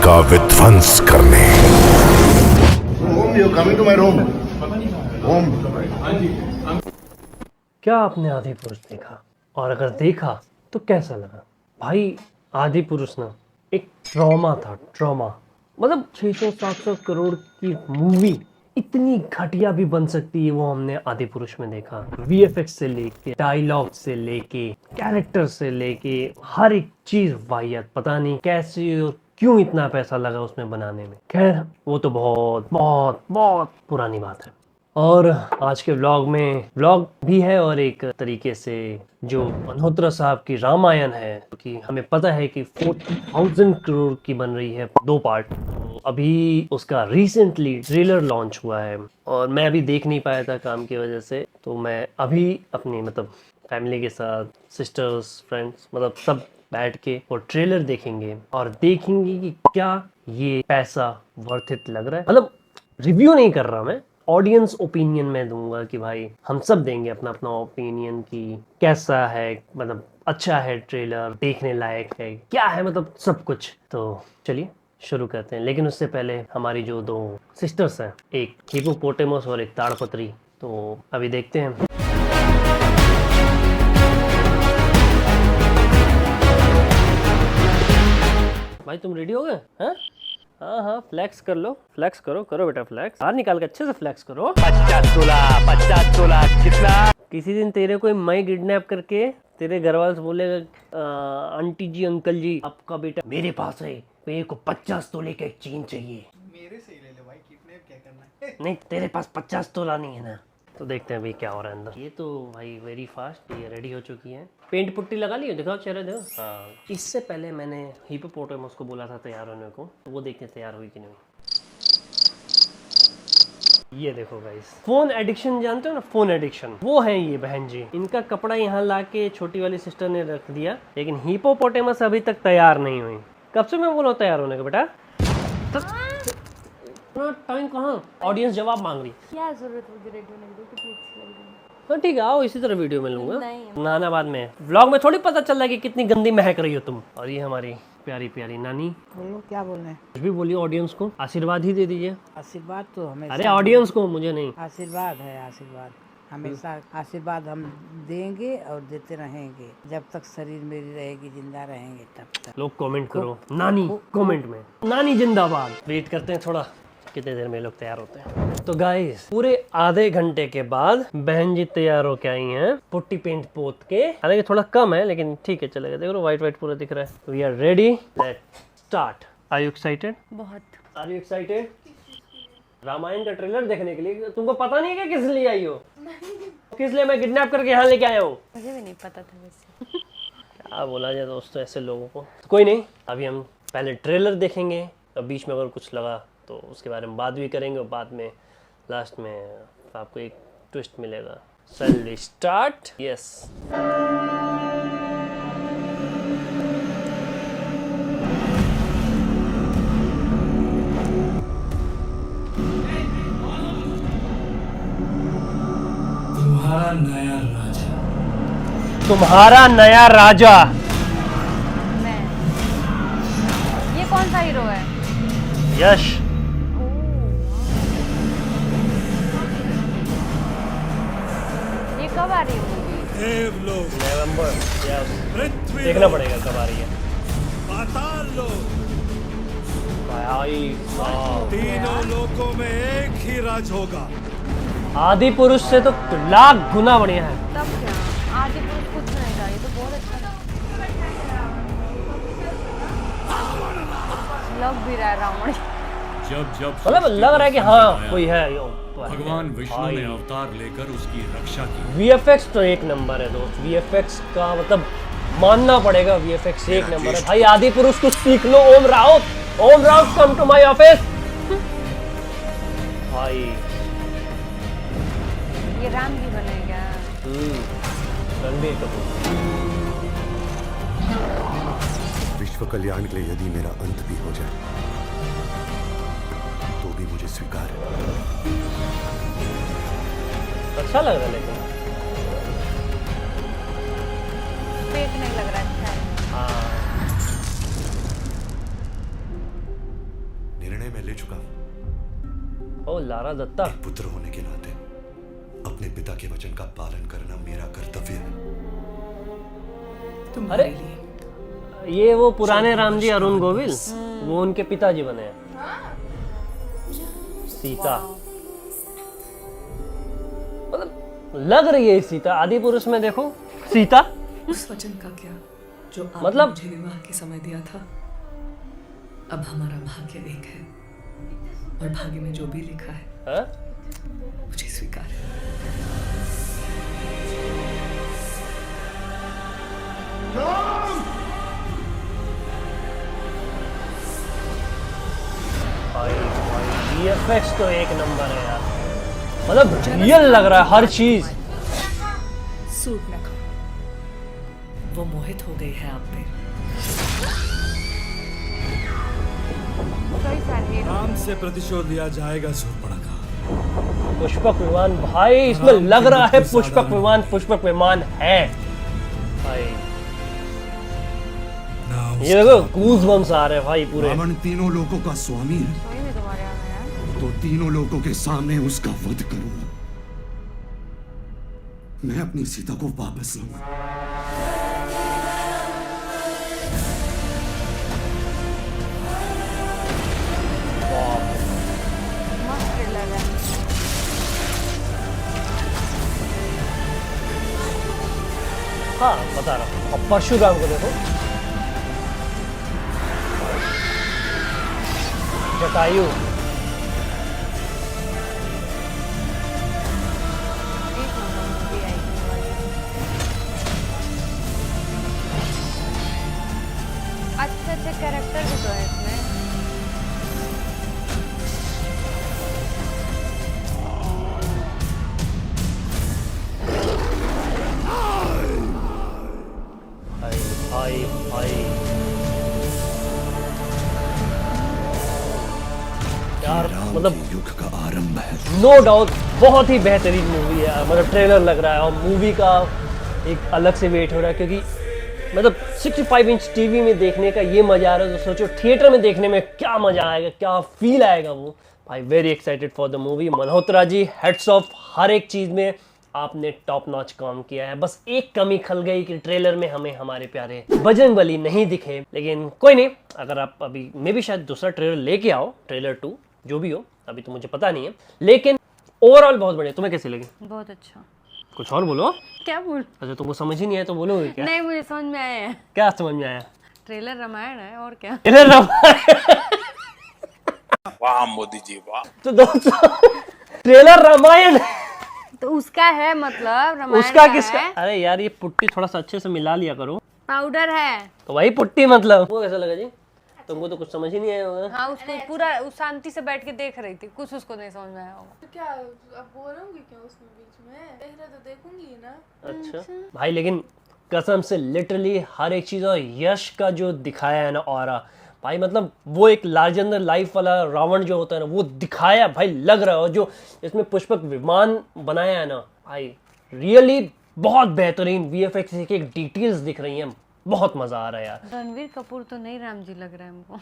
का विध्वंस करने। Home, you coming to my room? Home. क्या आपने आदि पुरुष देखा? और अगर देखा तो कैसा लगा? भाई आदि पुरुष ना एक ट्रॉमा था, ट्रॉमा। मतलब 600-700 करोड़ की मूवी इतनी घटिया भी बन सकती है, वो हमने आदि पुरुष में देखा। वीएफएक्स से लेके, डायलॉग से लेके, कैरेक्टर से लेके, हर एक चीज वाहियात। पता नहीं कैसे और क्यों इतना पैसा लगा उसमें बनाने में। खैर वो तो बहुत बहुत बहुत पुरानी बात है। और आज के व्लॉग में व्लॉग भी है और एक तरीके से जो मल्होत्रा साहब की रामायण है, क्योंकि हमें पता है कि 40,000 करोड़ की बन रही है 2 पार्ट। तो अभी उसका रिसेंटली ट्रेलर लॉन्च हुआ है और मैं अभी देख नहीं पाया था काम की वजह से। तो मैं अभी अपनी मतलब फैमिली के साथ, सिस्टर्स, फ्रेंड्स, मतलब सब बैठ के वो ट्रेलर देखेंगे और देखेंगे कि क्या ये पैसा वर्थ इट लग रहा है। मतलब रिव्यू नहीं कर रहा मैं, ऑडियंस ओपिनियन में दूंगा कि भाई हम सब देंगे अपना अपना ओपिनियन कि कैसा है, मतलब अच्छा है ट्रेलर, देखने लायक है, क्या है, मतलब सब कुछ। तो चलिए शुरू करते हैं। लेकिन उससे पहले हमारी जो 2 सिस्टर्स हैं, एक हिपोपोटेमस और एक ताड़पत्री, तो अभी देखते हैं। भाई तुम रेडी हो गए? हैं? हाँ हाँ, फ्लैक्स कर लो, फ्लैक्स करो, करो बेटा फ्लैक्स। बाहर निकाल के अच्छे से फ्लैक्स करो। 50 तोला कितना? किसी दिन तेरे को मैं किडनैप करके तेरे घर वाले से बोलेगा, आंटी जी, अंकल जी, आपका बेटा मेरे पास है, मेरे को 50 तोले का एक चेन चाहिए। मेरे से ही ले ले भाई, किडनैप क्या करना है? नहीं, तेरे पास 50 तोला नहीं है ना। तो देखते हैं अभी क्या हो रहा है अंदर। ये तो भाई वेरी फास्ट, ये रेडी हो चुकी है। पेंट पुट्टी लगा ली है, दिखाओ चेहरा, देखो। हाँ, इससे पहले मैंने हिपोपोटेमस को बोला था तैयार होने को, तो वो देखते तैयार हुई कि नहीं। ये देखो गाइस, फोन एडिक्शन जानते हो ना, फोन एडिक्शन, वो है ये बहन जी। इनका कपड़ा यहाँ ला के छोटी वाली सिस्टर ने रख दिया, लेकिन हिपोपोटेमस अभी तक तैयार नहीं हुई। कब से मैं बोला तैयार होने का बेटा? टाइम कहाँ? ऑडियंस जवाब मांग रही। क्या जरूरत होगी रेडियो नहीं दो, कितनी अच्छी लग रही है। हाँ ठीक है, आओ इसी तरह वीडियो में लूंगा। नहीं। नाना बाद में व्लॉग में थोड़ी पता चल रहा है कि कितनी गंदी महक रही हो तुम। और ये हमारी प्यारी प्यारी नानी। बोलो क्या बोलना है? कुछ भी बोलिए, ऑडियंस को आशीर्वाद ही दे दीजिए। आशीर्वाद तो हमेशा, अरे ऑडियंस को, मुझे नहीं। आशीर्वाद है, आशीर्वाद हमेशा, आशीर्वाद हम देंगे और देते रहेंगे जब तक शरीर मेरी रहेगी, जिंदा रहेंगे तब तक। लोग कमेंट करो नानी, कमेंट में नानी जिंदाबाद। वेट करते हैं थोड़ा, कितने देर में लोग तैयार होते हैं। तो गाइस पूरे आधे घंटे के बाद बहन जी तैयार होके आई हैं, पुट्टी पेंट पोत के। हालांकि थोड़ा कम है लेकिन ठीक है, चलेगा। देखो व्हाइट व्हाइट पूरा दिख रहा है। We are ready, let's start. Are you excited? बहुत। आर यू एक्साइटेड रामायण का ट्रेलर देखने के लिए? तुमको पता नहीं है क्या किस लिए आई हो? किस लिए मैं किडनैप करके यहाँ लेके आया हूँ? मुझे भी नहीं पता था वैसे। क्या बोला जाए दोस्तों ऐसे लोगों को। तो कोई नहीं, अभी हम पहले ट्रेलर देखेंगे और बीच में अगर कुछ लगा तो उसके बारे में बात भी करेंगे और बाद में लास्ट में आपको एक ट्विस्ट मिलेगा। चल वी स्टार्ट। यस, तुम्हारा नया राजा। तुम्हारा नया राजा। मैं। ये कौन सा हीरो है? यश। ये कब आ रही है मूवी? देवलोक, नवंबर, यस, पृथ्वी देखना लोक, पड़ेगा कब आ रही है। पाताल लोक, भाई साहब, तीनों लोकों में एक ही राज होगा। आदि पुरुष से तो लाख गुना बढ़िया है। तब क्या आदि पुरुष कुछ नहीं था, ये तो बहुत अच्छा लग भी रहा है रावण। जब जब मतलब लग रहा है कि हाँ कोई है। भगवान विष्णु ने अवतार लेकर उसकी रक्षा की। वीएफएक्स तो एक नंबर है दोस्त। वीएफएक्स का मतलब मानना पड़ेगा, वीएफएक्स एक नंबर है भाई। आदि पुरुष को सीख लो। Om Raut, Om Raut come to my office. भाई ये राम जी बनेगा। रणबीर कपूर। विश्व कल्याण के लिए यदि मेरा अंत भी हो जाए तो भी मुझे स्वीकार है। अच्छा लग रहा है लेकिन फेक नहीं लग रहा, अच्छा है। हाँ मैं ले चुका हूं। ओ लारा दत्ता। एक पुत्र होने के नाते अपने पिता के वचन का पालन करना मेरा कर्तव्य है। अरे ये वो पुराने राम जी अरुण गोविल, वो उनके पिताजी बने हैं। सीता मतलब लग रही है सीता। आदि पुरुष में देखो सीता। उस वचन का क्या जो आपने मतलब मुझे विवाह के समय दिया था। अब हमारा भाग्य एक है और भाग्य में जो भी लिखा है हाँ? मुझे स्वीकार है। भाई VFX तो एक नंबर है यार, मतलब रियल लग रहा है हर चीज। सूट न खाओ, वो मोहित हो गई है आप पे। कई सारे राम से प्रतिशोध लिया जाएगा शूर्पणखा। पुष्पक विमान भाई, इसमें लग रहा है पुष्पक विमान है भाई। ये देखो गूज बम्स आ रहे हैं भाई पूरे। रावण तीनों लोगों का स्वामी है, सही में तुम्हारे यहाँ है। तो तीनों लोगों के सामने उसका वध करूंगा। मैं अपनी सीता को वापस लाऊंगा। मस्त ट्रेलर है। हाँ बता रहा हूँ। अब परशुराम को देखो, जटायु। एक नंबर मूवी आई थी वाली। अच्छे अच्छे कैरेक्टर भी तो है इसमें। भाई भाई भाई यार, मतलब युग का आरंभ है। नो डाउट बहुत ही बेहतरीन मूवी है। मतलब ट्रेलर लग रहा है और मूवी का एक अलग से वेट हो रहा है, क्योंकि मतलब 65 इंच टीवी में देखने का ये मजा आ रहा है, तो सोचो थिएटर में देखने में क्या मजा आएगा, क्या फील आएगा वो। भाई very excited for the movie. Malhotra ji hats off, हर एक चीज में आपने टॉप नॉच काम किया है। बस एक कमी खल गई कि ट्रेलर में हमें हमारे प्यारे बजरंगबली नहीं दिखे, लेकिन कोई नहीं। अगर आप अभी मे भी शायद दूसरा ट्रेलर लेके आओ, ट्रेलर 2 जो भी हो, अभी तो मुझे पता नहीं है, लेकिन ओवरऑल बहुत बढ़िया। तुम्हें कैसे लगी? बहुत अच्छा। कुछ और बोलो। क्या बोल? अच्छा तुमको समझ ही नहीं आया तो बोलोगे क्या? नहीं, मुझे समझ में आया है। क्या समझ में आया? ट्रेलर रामायण है और क्या। ट्रेलर रामायण। वाह मोदी जी वाह। तो दोस्तों ट्रेलर रामायण तो उसका है, मतलब रामायण उसका का किसका? है। अरे यार ये पुट्टी थोड़ा सा अच्छे से मिला लिया करो। पाउडर है। तो वही पुट्टी मतलब। वो कैसा लगा जी? तुमको तो कुछ समझ ही नहीं आया होगा। हाँ, उसको पूरा उस शांति से बैठ के देख रही थी, कुछ उसको नहीं समझ में आया होगा। क्या अब बोलूंगी क्या उसमें बीच में? पहले तो देखूंगी ना। अच्छा भाई, लेकिन कसम से लिटरली हर एक चीज, और यश का जो दिखाया है ना ऑरा भाई, मतलब वो एक लार्जर देन लाइफ वाला रावण जो होता है ना, वो दिखाया भाई, लग रहा है। और जो इसमें पुष्पक विमान बनाया है ना भाई, रियली बहुत बेहतरीन। VFX की एक डिटेल्स दिख रही हैं, बहुत मजा आ रहा है यार। रणवीर कपूर तो नहीं राम जी लग रहा है हमको।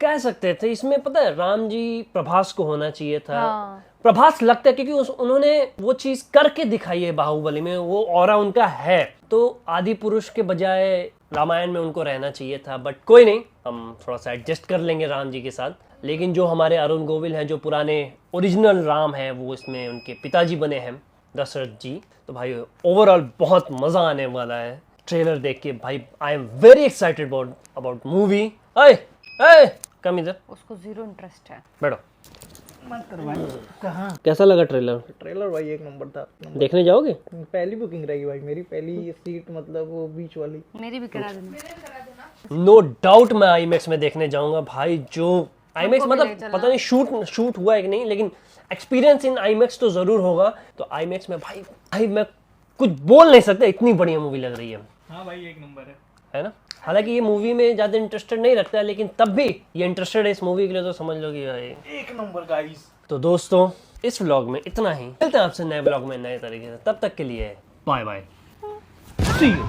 कह सकते थे इसमें, पता है राम जी प्रभास को होना चाहिए था। हाँ। प्रभास लगता है क्योंकि उन्होंने वो चीज करके दिखाई है बाहुबली में, वो ऑरा उनका है। तो आदि पुरुष के बजाय रामायण में उनको रहना चाहिए था, बट कोई नहीं, हम थोड़ा सा एडजस्ट कर लेंगे राम जी के साथ। लेकिन जो हमारे अरुण गोविल हैं, जो पुराने ओरिजिनल राम है, वो इसमें उनके पिताजी बने हैं, दशरथ जी। तो भाई ओवरऑल बहुत मजा आने वाला है ट्रेलर देख के भाई। I am very excited about movie. Come इधर, उसको जीरो इंटरेस्ट है। बैठो। मत करो भाई। कहाँ? कैसा लगा ट्रेलर? ट्रेलर भाई एक नंबर था। देखने जाओगे? पहली बुकिंग रहेगी भाई मेरी, पहली सीट, मतलब वो बीच वाली। मेरी भी करा देना। नो डाउट मैं IMAX में देखने जाऊंगा भाई। जो IMAX हमको भी मतलब ले चलना। पता नहीं शूट हुआ है कि नहीं, लेकिन एक्सपीरियंस इन IMAX तो जरूर होगा। तो IMAX में भाई मैं कुछ बोल नहीं सकता, इतनी बढ़िया मूवी लग रही है। हाँ भाई एक नंबर है ना। हालांकि ये मूवी में ज्यादा इंटरेस्टेड नहीं रखता है, लेकिन तब भी ये इंटरेस्टेड है इस मूवी के लिए, तो समझ लो कि भाई एक नंबर गाइस। तो दोस्तों इस व्लॉग में इतना ही। मिलते हैं आपसे नए व्लॉग में नए तरीके से। तब तक के लिए बाय बाय, सी यू।